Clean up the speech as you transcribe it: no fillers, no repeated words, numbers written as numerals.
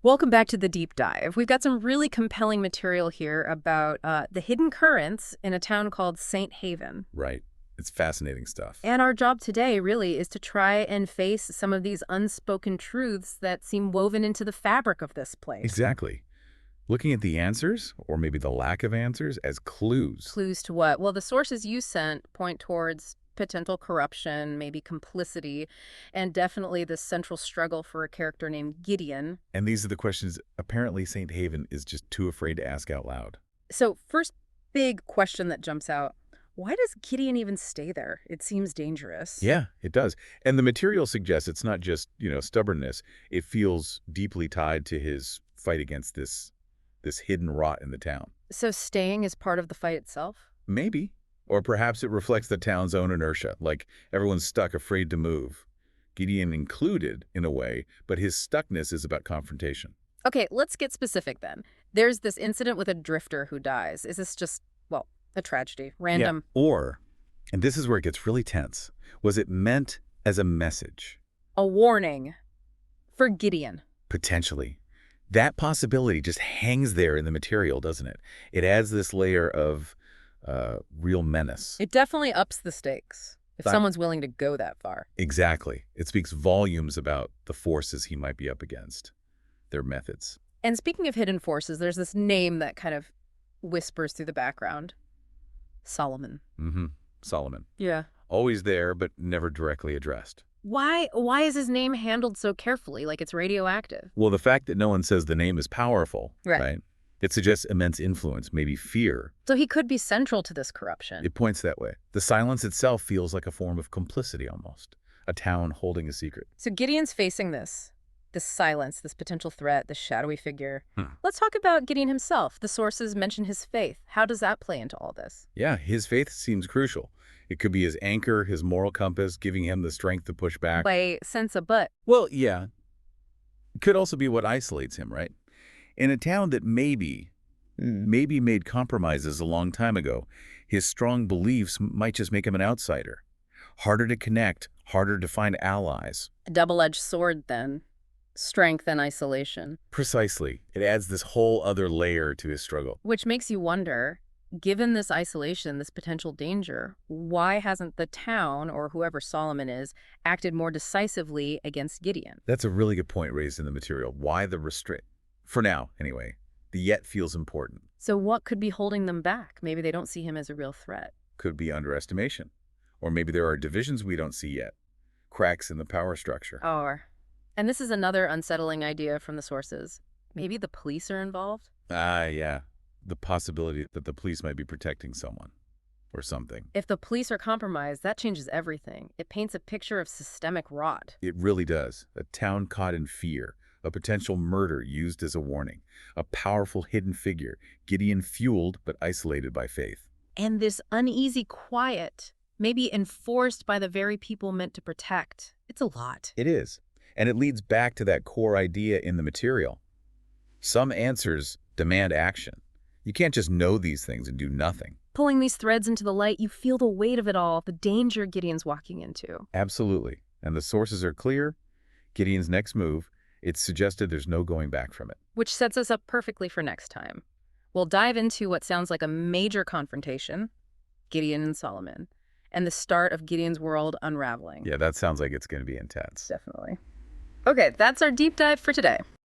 Welcome back to the deep dive. We've got some really compelling material here about the hidden currents in a town called St. Haven. Right. It's fascinating stuff. And our job today really is to try and face some of these unspoken truths that seem woven into the fabric of this place. Exactly. Looking at the answers, or maybe the lack of answers, as clues. Clues to what? Well, the sources you sent point towards potential corruption, maybe complicity, and definitely the central struggle for a character named Gideon. And these are the questions apparently St. Haven is just too afraid to ask out loud. So first big question that jumps out, why does Gideon even stay there? It seems dangerous. Yeah, it does. And the material suggests it's not just, stubbornness. It feels deeply tied to his fight against this hidden rot in the town. So staying is part of the fight itself? Maybe. Or perhaps it reflects the town's own inertia, like everyone's stuck, afraid to move. Gideon included, in a way, but his stuckness is about confrontation. Okay, let's get specific then. There's this incident with a drifter who dies. Is this just, well, a tragedy? Yeah. Random? Or, and this is where it gets really tense, was it meant as a message? A warning for Gideon? Potentially. That possibility just hangs there in the material, doesn't it? It adds this layer of real menace. It definitely ups the stakes if That- someone's willing to go that far. Exactly. It speaks volumes about the forces he might be up against, their methods. And speaking of hidden forces, there's this name that kind of whispers through the background. Solomon. Mm-hmm. Solomon. Yeah. Always there, but never directly addressed. Why is his name handled so carefully, like it's radioactive? Well, the fact that no one says the name is powerful, Right. right? It suggests immense influence, maybe fear. So he could be central to this corruption. It points that way. The silence itself feels like a form of complicity almost. A town holding a secret. So Gideon's facing this silence, this potential threat, this shadowy figure. Hmm. Let's talk about Gideon himself. The sources mention his faith. How does that play into all this? Yeah, his faith seems crucial. It could be his anchor, his moral compass, giving him the strength to push back. By sense of but. Well, yeah. It could also be what isolates him, right? In a town that maybe made compromises a long time ago, his strong beliefs might just make him an outsider. Harder to connect, harder to find allies. A double-edged sword, then. Strength and isolation. Precisely. It adds this whole other layer to his struggle. Which makes you wonder, given this isolation, this potential danger, why hasn't the town, or whoever Solomon is, acted more decisively against Gideon? That's a really good point raised in the material. Why the restrict? For now, anyway. The yet feels important. So what could be holding them back? Maybe they don't see him as a real threat. Could be underestimation. Or maybe there are divisions we don't see yet. Cracks in the power structure. And this is another unsettling idea from the sources. Maybe the police are involved? Yeah. The possibility that the police might be protecting someone. Or something. If the police are compromised, that changes everything. It paints a picture of systemic rot. It really does. A town caught in fear. A potential murder used as a warning. A powerful hidden figure. Gideon fueled but isolated by faith. And this uneasy quiet, maybe enforced by the very people meant to protect. It's a lot. It is. And it leads back to that core idea in the material. Some answers demand action. You can't just know these things and do nothing. Pulling these threads into the light, you feel the weight of it all, the danger Gideon's walking into. Absolutely. And the sources are clear. Gideon's next move, it's suggested there's no going back from it. Which sets us up perfectly for next time. We'll dive into what sounds like a major confrontation, Gideon and Solomon, and the start of Gideon's world unraveling. Yeah, that sounds like it's going to be intense. Definitely. Okay, that's our deep dive for today.